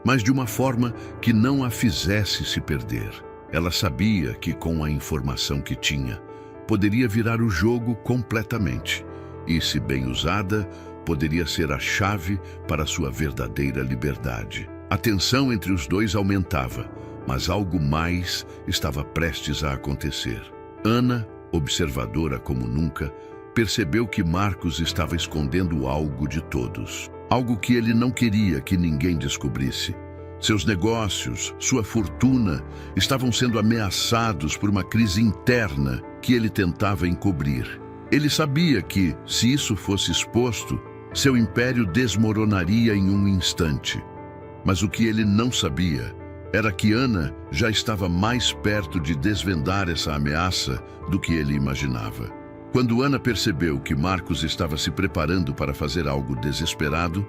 Speaker 1: mas de uma forma que não a fizesse se perder. Ela sabia que, com a informação que tinha, poderia virar o jogo completamente e, se bem usada, poderia ser a chave para sua verdadeira liberdade. A tensão entre os dois aumentava, mas algo mais estava prestes a acontecer. Ana, observadora como nunca, percebeu que Marcos estava escondendo algo de todos. Algo que ele não queria que ninguém descobrisse. Seus negócios, sua fortuna, estavam sendo ameaçados por uma crise interna que ele tentava encobrir. Ele sabia que, se isso fosse exposto, seu império desmoronaria em um instante. Mas o que ele não sabia era que Ana já estava mais perto de desvendar essa ameaça do que ele imaginava. Quando Ana percebeu que Marcos estava se preparando para fazer algo desesperado,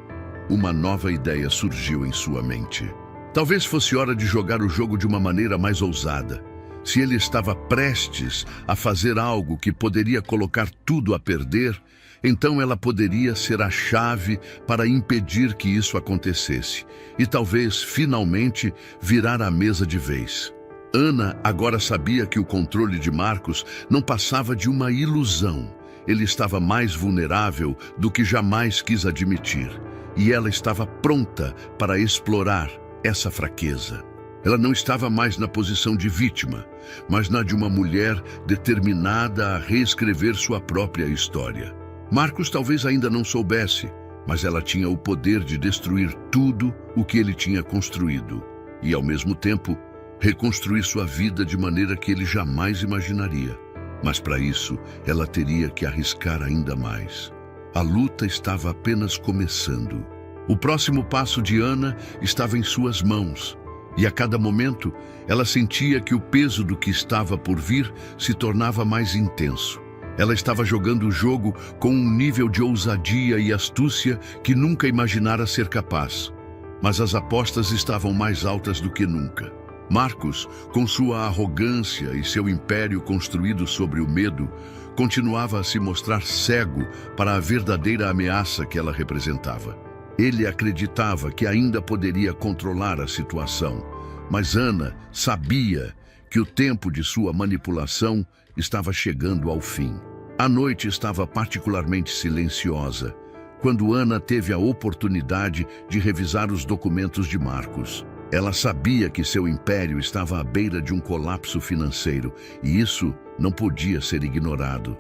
Speaker 1: uma nova ideia surgiu em sua mente. Talvez fosse hora de jogar o jogo de uma maneira mais ousada. Se ele estava prestes a fazer algo que poderia colocar tudo a perder, então ela poderia ser a chave para impedir que isso acontecesse e talvez, finalmente, virar a mesa de vez. Ana agora sabia que o controle de Marcos não passava de uma ilusão. Ele estava mais vulnerável do que jamais quis admitir, e ela estava pronta para explorar essa fraqueza. Ela não estava mais na posição de vítima, mas na de uma mulher determinada a reescrever sua própria história. Marcos talvez ainda não soubesse, mas ela tinha o poder de destruir tudo o que ele tinha construído e, ao mesmo tempo, reconstruir sua vida de maneira que ele jamais imaginaria. Mas para isso, ela teria que arriscar ainda mais. A luta estava apenas começando. O próximo passo de Ana estava em suas mãos, e a cada momento ela sentia que o peso do que estava por vir se tornava mais intenso. Ela estava jogando o jogo com um nível de ousadia e astúcia que nunca imaginara ser capaz. Mas as apostas estavam mais altas do que nunca. Marcos, com sua arrogância e seu império construído sobre o medo, continuava a se mostrar cego para a verdadeira ameaça que ela representava. Ele acreditava que ainda poderia controlar a situação, mas Ana sabia que o tempo de sua manipulação estava chegando ao fim. A noite estava particularmente silenciosa, quando Ana teve a oportunidade de revisar os documentos de Marcos. Ela sabia que seu império estava à beira de um colapso financeiro, e isso não podia ser ignorado.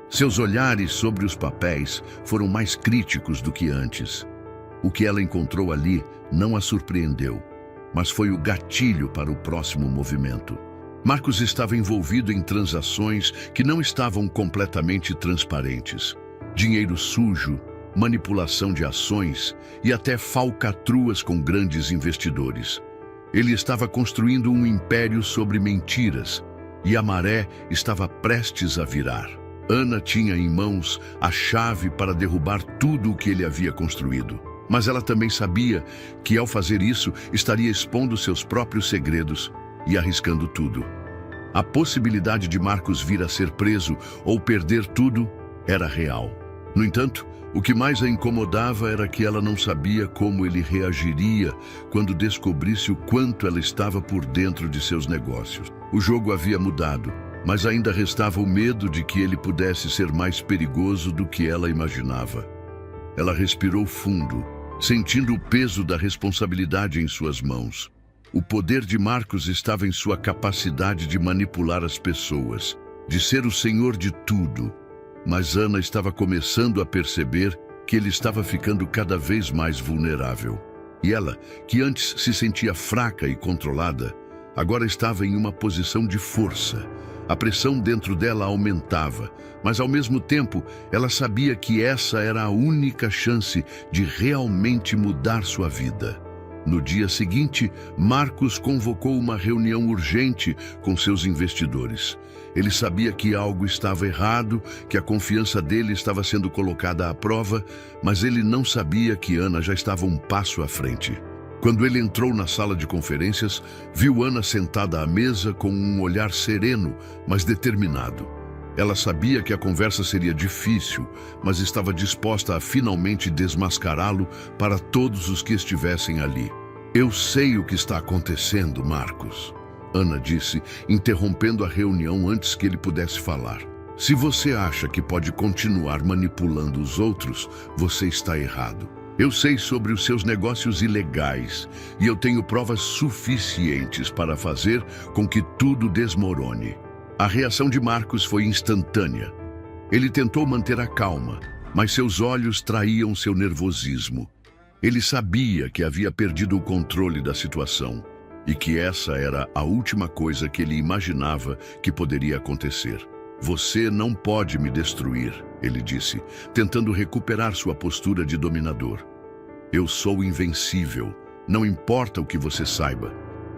Speaker 1: Seus olhares sobre os papéis foram mais críticos do que antes. O que ela encontrou ali não a surpreendeu, mas foi o gatilho para o próximo movimento. Marcos estava envolvido em transações que não estavam completamente transparentes. Dinheiro sujo, manipulação de ações e até falcatruas com grandes investidores. Ele estava construindo um império sobre mentiras, e a maré estava prestes a virar. Ana tinha em mãos a chave para derrubar tudo o que ele havia construído. Mas ela também sabia que, ao fazer isso, estaria expondo seus próprios segredos e arriscando tudo. A possibilidade de Marcos vir a ser preso ou perder tudo era real. No entanto, o que mais a incomodava era que ela não sabia como ele reagiria quando descobrisse o quanto ela estava por dentro de seus negócios. O jogo havia mudado, mas ainda restava o medo de que ele pudesse ser mais perigoso do que ela imaginava. Ela respirou fundo, sentindo o peso da responsabilidade em suas mãos. O poder de Marcos estava em sua capacidade de manipular as pessoas, de ser o senhor de tudo. Mas Ana estava começando a perceber que ele estava ficando cada vez mais vulnerável. E ela, que antes se sentia fraca e controlada, agora estava em uma posição de força. A pressão dentro dela aumentava, mas ao mesmo tempo ela sabia que essa era a única chance de realmente mudar sua vida. No dia seguinte, Marcos convocou uma reunião urgente com seus investidores. Ele sabia que algo estava errado, que a confiança dele estava sendo colocada à prova, mas ele não sabia que Ana já estava um passo à frente. Quando ele entrou na sala de conferências, viu Ana sentada à mesa com um olhar sereno, mas determinado. Ela sabia que a conversa seria difícil, mas estava disposta a finalmente desmascará-lo para todos os que estivessem ali. "Eu sei o que está acontecendo, Marcos", Ana disse, interrompendo a reunião antes que ele pudesse falar. "Se você acha que pode continuar manipulando os outros, você está errado. Eu sei sobre os seus negócios ilegais e eu tenho provas suficientes para fazer com que tudo desmorone." A reação de Marcos foi instantânea. Ele tentou manter a calma, mas seus olhos traíam seu nervosismo. Ele sabia que havia perdido o controle da situação e que essa era a última coisa que ele imaginava que poderia acontecer. "Você não pode me destruir", ele disse, tentando recuperar sua postura de dominador. "Eu sou invencível, não importa o que você saiba.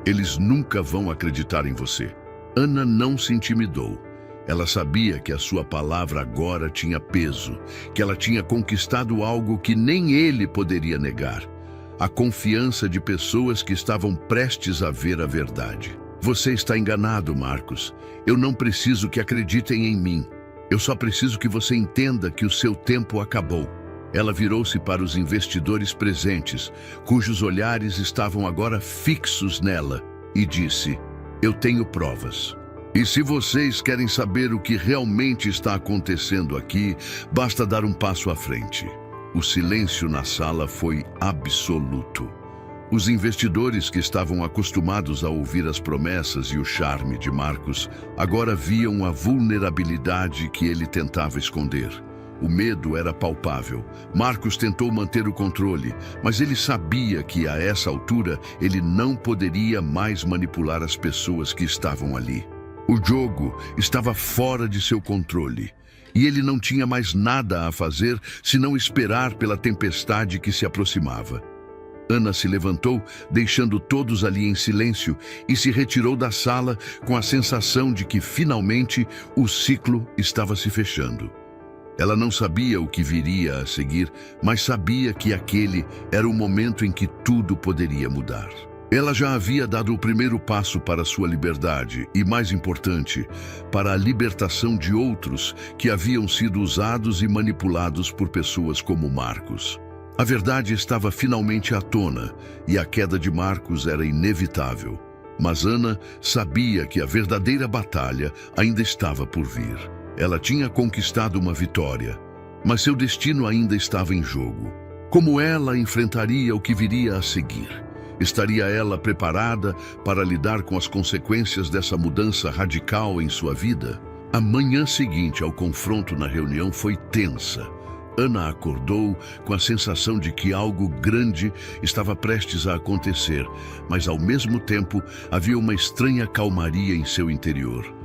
Speaker 1: Eles nunca vão acreditar em você." Ana não se intimidou. Ela sabia que a sua palavra agora tinha peso, que ela tinha conquistado algo que nem ele poderia negar: a confiança de pessoas que estavam prestes a ver a verdade. "Você está enganado, Marcos. Eu não preciso que acreditem em mim. Eu só preciso que você entenda que o seu tempo acabou." Ela virou-se para os investidores presentes, cujos olhares estavam agora fixos nela, e disse: "Eu tenho provas. E se vocês querem saber o que realmente está acontecendo aqui, basta dar um passo à frente." O silêncio na sala foi absoluto. Os investidores, que estavam acostumados a ouvir as promessas e o charme de Marcos, agora viam a vulnerabilidade que ele tentava esconder. O medo era palpável. Marcos tentou manter o controle, mas ele sabia que, a essa altura, ele não poderia mais manipular as pessoas que estavam ali. O jogo estava fora de seu controle e ele não tinha mais nada a fazer senão esperar pela tempestade que se aproximava. Ana se levantou, deixando todos ali em silêncio, e se retirou da sala com a sensação de que, finalmente, o ciclo estava se fechando. Ela não sabia o que viria a seguir, mas sabia que aquele era o momento em que tudo poderia mudar. Ela já havia dado o primeiro passo para sua liberdade e, mais importante, para a libertação de outros que haviam sido usados e manipulados por pessoas como Marcos. A verdade estava finalmente à tona e a queda de Marcos era inevitável. Mas Ana sabia que a verdadeira batalha ainda estava por vir. Ela tinha conquistado uma vitória, mas seu destino ainda estava em jogo. Como ela enfrentaria o que viria a seguir? Estaria ela preparada para lidar com as consequências dessa mudança radical em sua vida? A manhã seguinte ao confronto na reunião foi tensa. Ana acordou com a sensação de que algo grande estava prestes a acontecer, mas ao mesmo tempo havia uma estranha calmaria em seu interior.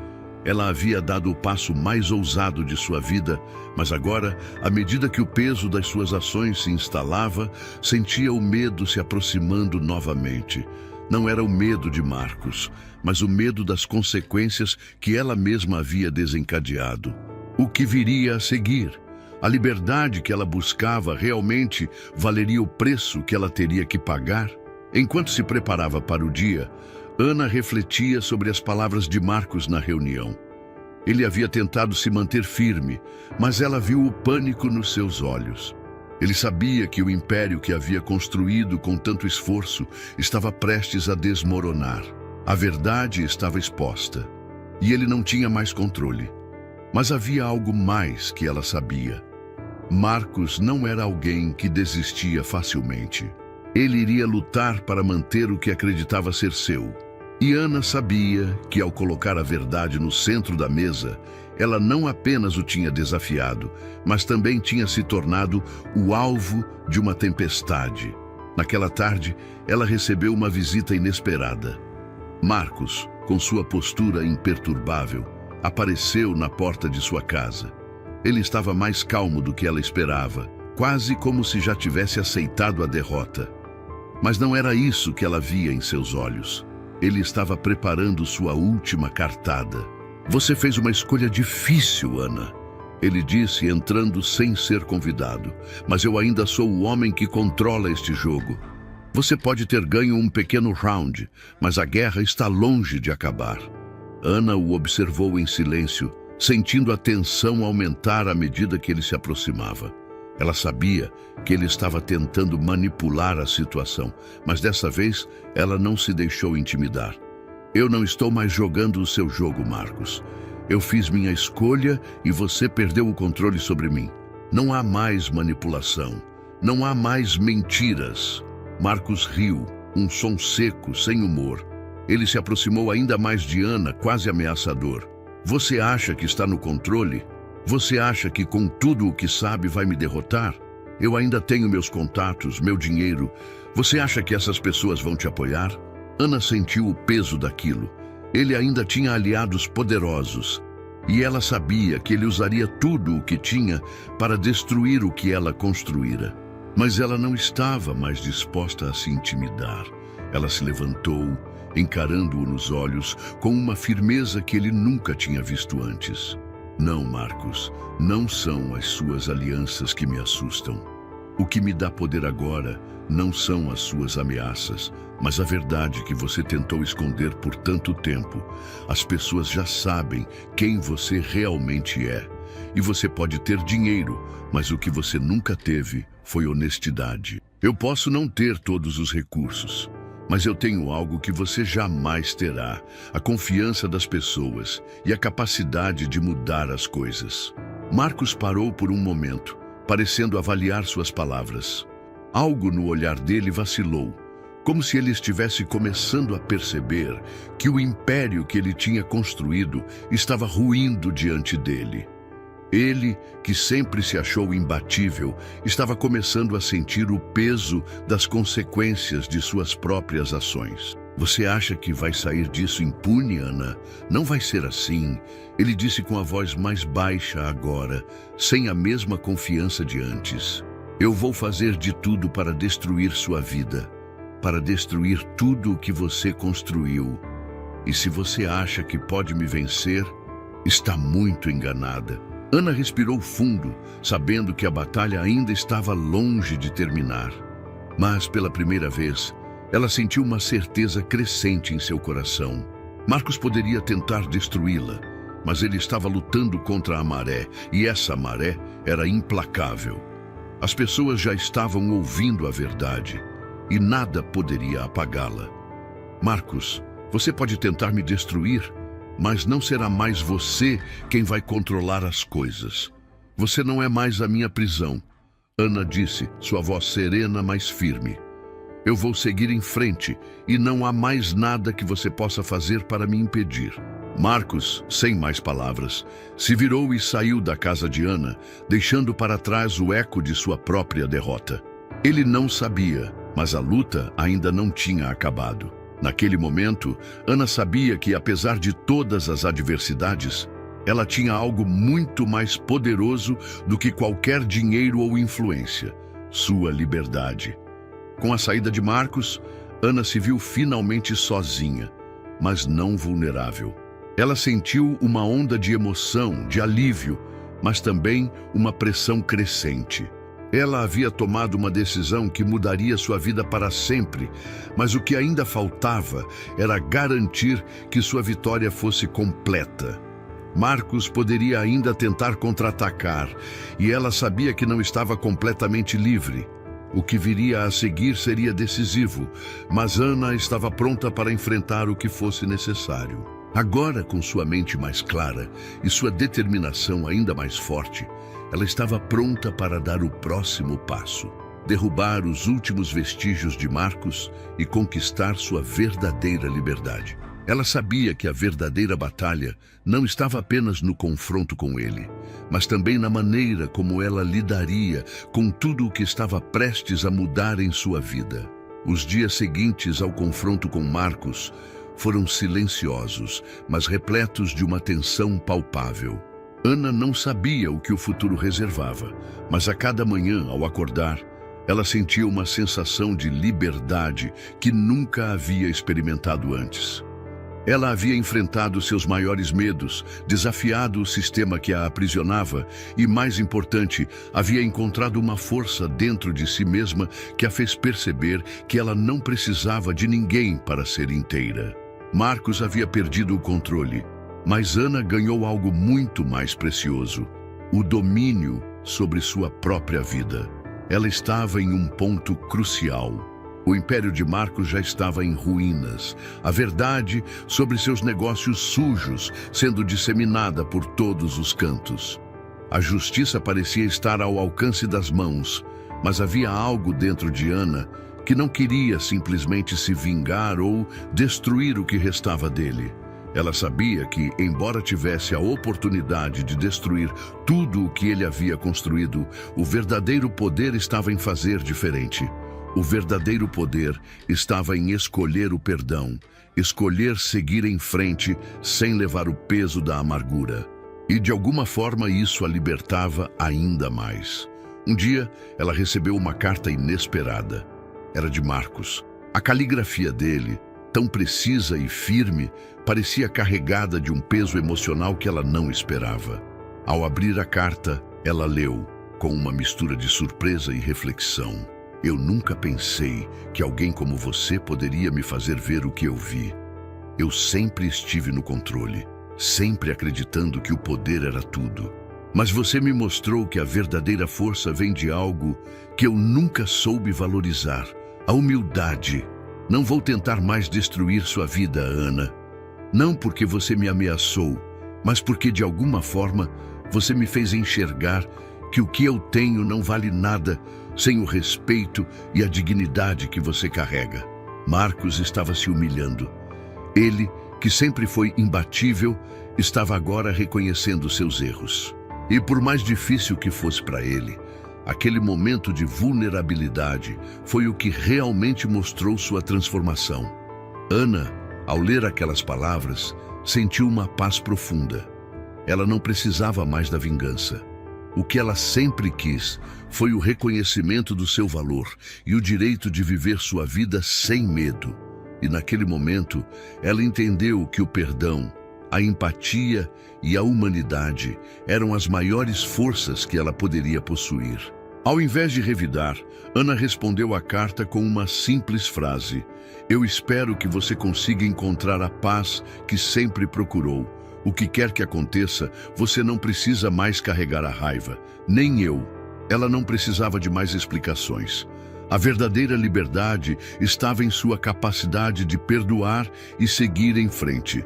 Speaker 1: Ela havia dado o passo mais ousado de sua vida, mas agora, à medida que o peso das suas ações se instalava, sentia o medo se aproximando novamente. Não era o medo de Marcos, mas o medo das consequências que ela mesma havia desencadeado. O que viria a seguir? A liberdade que ela buscava realmente valeria o preço que ela teria que pagar? Enquanto se preparava para o dia, Ana refletia sobre as palavras de Marcos na reunião. Ele havia tentado se manter firme, mas ela viu o pânico nos seus olhos. Ele sabia que o império que havia construído com tanto esforço estava prestes a desmoronar. A verdade estava exposta, e ele não tinha mais controle. Mas havia algo mais que ela sabia. Marcos não era alguém que desistia facilmente. Ele iria lutar para manter o que acreditava ser seu. E Ana sabia que, ao colocar a verdade no centro da mesa, ela não apenas o tinha desafiado, mas também tinha se tornado o alvo de uma tempestade. Naquela tarde, ela recebeu uma visita inesperada. Marcos, com sua postura imperturbável, apareceu na porta de sua casa. Ele estava mais calmo do que ela esperava, quase como se já tivesse aceitado a derrota. Mas não era isso que ela via em seus olhos. Ele estava preparando sua última cartada. Você fez uma escolha difícil, Ana. Ele disse, entrando sem ser convidado. Mas eu ainda sou o homem que controla este jogo. Você pode ter ganho um pequeno round, mas a guerra está longe de acabar. Ana o observou em silêncio, sentindo a tensão aumentar à medida que ele se aproximava. Ela sabia que ele estava tentando manipular a situação, mas dessa vez ela não se deixou intimidar. Eu não estou mais jogando o seu jogo, Marcos. Eu fiz minha escolha e você perdeu o controle sobre mim. Não há mais manipulação. Não há mais mentiras. Marcos riu, um som seco, sem humor. Ele se aproximou ainda mais de Ana, quase ameaçador. Você acha que está no controle? Você acha que com tudo o que sabe vai me derrotar? Eu ainda tenho meus contatos, meu dinheiro. Você acha que essas pessoas vão te apoiar? Ana sentiu o peso daquilo. Ele ainda tinha aliados poderosos. E ela sabia que ele usaria tudo o que tinha para destruir o que ela construíra. Mas ela não estava mais disposta a se intimidar. Ela se levantou, encarando-o nos olhos com uma firmeza que ele nunca tinha visto antes. Não, Marcos, não são as suas alianças que me assustam. O que me dá poder agora não são as suas ameaças, mas a verdade que você tentou esconder por tanto tempo. As pessoas já sabem quem você realmente é. E você pode ter dinheiro, mas o que você nunca teve foi honestidade. Eu posso não ter todos os recursos, mas eu tenho algo que você jamais terá: a confiança das pessoas e a capacidade de mudar as coisas. Marcos parou por um momento, parecendo avaliar suas palavras. Algo no olhar dele vacilou, como se ele estivesse começando a perceber que o império que ele tinha construído estava ruindo diante dele. Ele, que sempre se achou imbatível, estava começando a sentir o peso das consequências de suas próprias ações. Você acha que vai sair disso impune, Ana? Não vai ser assim. Ele disse com a voz mais baixa agora, sem a mesma confiança de antes. Eu vou fazer de tudo para destruir sua vida, para destruir tudo o que você construiu. E se você acha que pode me vencer, está muito enganada. Ana respirou fundo, sabendo que a batalha ainda estava longe de terminar. Mas, pela primeira vez, ela sentiu uma certeza crescente em seu coração. Marcos poderia tentar destruí-la, mas ele estava lutando contra a maré, e essa maré era implacável. As pessoas já estavam ouvindo a verdade, e nada poderia apagá-la. Marcos, você pode tentar me destruir, mas não será mais você quem vai controlar as coisas. Você não é mais a minha prisão. Ana disse, sua voz serena, mas firme. Eu vou seguir em frente e não há mais nada que você possa fazer para me impedir. Marcos, sem mais palavras, se virou e saiu da casa de Ana, deixando para trás o eco de sua própria derrota. Ele não sabia, mas a luta ainda não tinha acabado. Naquele momento, Ana sabia que, apesar de todas as adversidades, ela tinha algo muito mais poderoso do que qualquer dinheiro ou influência: sua liberdade. Com a saída de Marcos, Ana se viu finalmente sozinha, mas não vulnerável. Ela sentiu uma onda de emoção, de alívio, mas também uma pressão crescente. Ela havia tomado uma decisão que mudaria sua vida para sempre, mas o que ainda faltava era garantir que sua vitória fosse completa. Marcos poderia ainda tentar contra-atacar, e ela sabia que não estava completamente livre. O que viria a seguir seria decisivo, mas Ana estava pronta para enfrentar o que fosse necessário. Agora, com sua mente mais clara e sua determinação ainda mais forte, ela estava pronta para dar o próximo passo, derrubar os últimos vestígios de Marcos e conquistar sua verdadeira liberdade. Ela sabia que a verdadeira batalha não estava apenas no confronto com ele, mas também na maneira como ela lidaria com tudo o que estava prestes a mudar em sua vida. Os dias seguintes ao confronto com Marcos foram silenciosos, mas repletos de uma tensão palpável. Ana não sabia o que o futuro reservava, mas a cada manhã, ao acordar, ela sentia uma sensação de liberdade que nunca havia experimentado antes. Ela havia enfrentado seus maiores medos, desafiado o sistema que a aprisionava e, mais importante, havia encontrado uma força dentro de si mesma que a fez perceber que ela não precisava de ninguém para ser inteira. Marcos havia perdido o controle, mas Ana ganhou algo muito mais precioso: o domínio sobre sua própria vida. Ela estava em um ponto crucial. O império de Marcos já estava em ruínas. A verdade sobre seus negócios sujos sendo disseminada por todos os cantos. A justiça parecia estar ao alcance das mãos, mas havia algo dentro de Ana que não queria simplesmente se vingar ou destruir o que restava dele. Ela sabia que, embora tivesse a oportunidade de destruir tudo o que ele havia construído, o verdadeiro poder estava em fazer diferente. O verdadeiro poder estava em escolher o perdão, escolher seguir em frente sem levar o peso da amargura. E de alguma forma isso a libertava ainda mais. Um dia, ela recebeu uma carta inesperada. Era de Marcos. A caligrafia dele, tão precisa e firme, parecia carregada de um peso emocional que ela não esperava. Ao abrir a carta, ela leu, com uma mistura de surpresa e reflexão: eu nunca pensei que alguém como você poderia me fazer ver o que eu vi. Eu sempre estive no controle, sempre acreditando que o poder era tudo. Mas você me mostrou que a verdadeira força vem de algo que eu nunca soube valorizar: a humildade. Não vou tentar mais destruir sua vida, Ana. Não porque você me ameaçou, mas porque de alguma forma você me fez enxergar que o que eu tenho não vale nada sem o respeito e a dignidade que você carrega. Marcos estava se humilhando. Ele, que sempre foi imbatível, estava agora reconhecendo seus erros. E por mais difícil que fosse para ele, aquele momento de vulnerabilidade foi o que realmente mostrou sua transformação. Ana, ao ler aquelas palavras, sentiu uma paz profunda. Ela não precisava mais da vingança. O que ela sempre quis foi o reconhecimento do seu valor e o direito de viver sua vida sem medo. E naquele momento, ela entendeu que o perdão, a empatia e a humanidade eram as maiores forças que ela poderia possuir. Ao invés de revidar, Ana respondeu à carta com uma simples frase: "Eu espero que você consiga encontrar a paz que sempre procurou. O que quer que aconteça, você não precisa mais carregar a raiva, nem eu." Ela não precisava de mais explicações. A verdadeira liberdade estava em sua capacidade de perdoar e seguir em frente.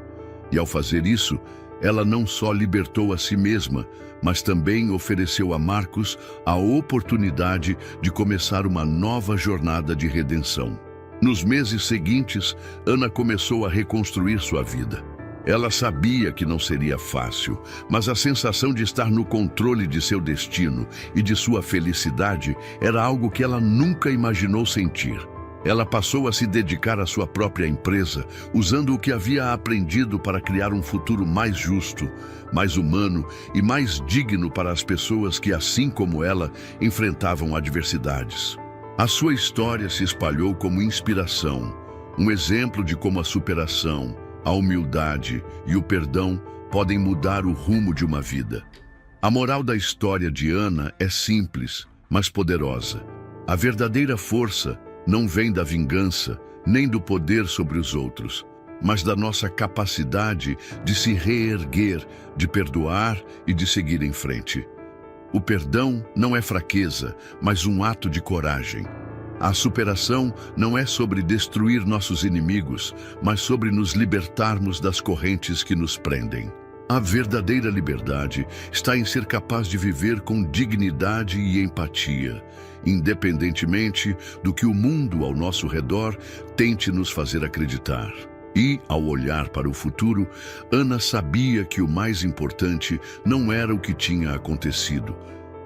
Speaker 1: E ao fazer isso, ela não só libertou a si mesma, mas também ofereceu a Marcos a oportunidade de começar uma nova jornada de redenção. Nos meses seguintes, Ana começou a reconstruir sua vida. Ela sabia que não seria fácil, mas a sensação de estar no controle de seu destino e de sua felicidade era algo que ela nunca imaginou sentir. Ela passou a se dedicar à sua própria empresa, usando o que havia aprendido para criar um futuro mais justo, mais humano e mais digno para as pessoas que, assim como ela, enfrentavam adversidades. A sua história se espalhou como inspiração, um exemplo de como a superação, a humildade e o perdão podem mudar o rumo de uma vida. A moral da história de Ana é simples, mas poderosa. A verdadeira força não vem da vingança, nem do poder sobre os outros, mas da nossa capacidade de se reerguer, de perdoar e de seguir em frente. O perdão não é fraqueza, mas um ato de coragem. A superação não é sobre destruir nossos inimigos, mas sobre nos libertarmos das correntes que nos prendem. A verdadeira liberdade está em ser capaz de viver com dignidade e empatia, independentemente do que o mundo ao nosso redor tente nos fazer acreditar. E, ao olhar para o futuro, Ana sabia que o mais importante não era o que tinha acontecido,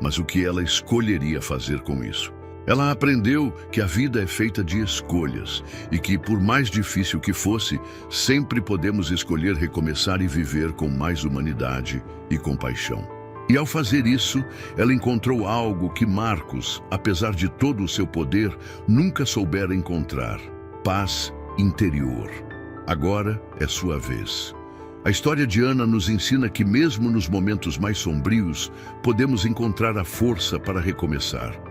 Speaker 1: mas o que ela escolheria fazer com isso. Ela aprendeu que a vida é feita de escolhas e que, por mais difícil que fosse, sempre podemos escolher recomeçar e viver com mais humanidade e compaixão. E ao fazer isso, ela encontrou algo que Marcos, apesar de todo o seu poder, nunca soubera encontrar: paz interior. Agora é sua vez. A história de Ana nos ensina que mesmo nos momentos mais sombrios, podemos encontrar a força para recomeçar.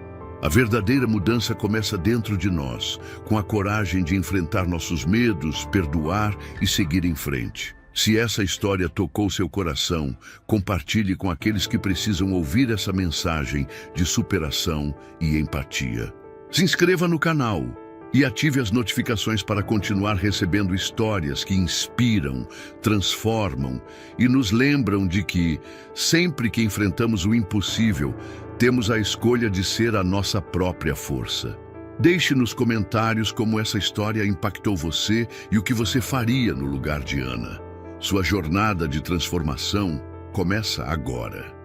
Speaker 1: A verdadeira mudança começa dentro de nós, com a coragem de enfrentar nossos medos, perdoar e seguir em frente. Se essa história tocou seu coração, compartilhe com aqueles que precisam ouvir essa mensagem de superação e empatia. Se inscreva no canal e ative as notificações para continuar recebendo histórias que inspiram, transformam e nos lembram de que, sempre que enfrentamos o impossível, temos a escolha de ser a nossa própria força. Deixe nos comentários como essa história impactou você e o que você faria no lugar de Ana. Sua jornada de transformação começa agora.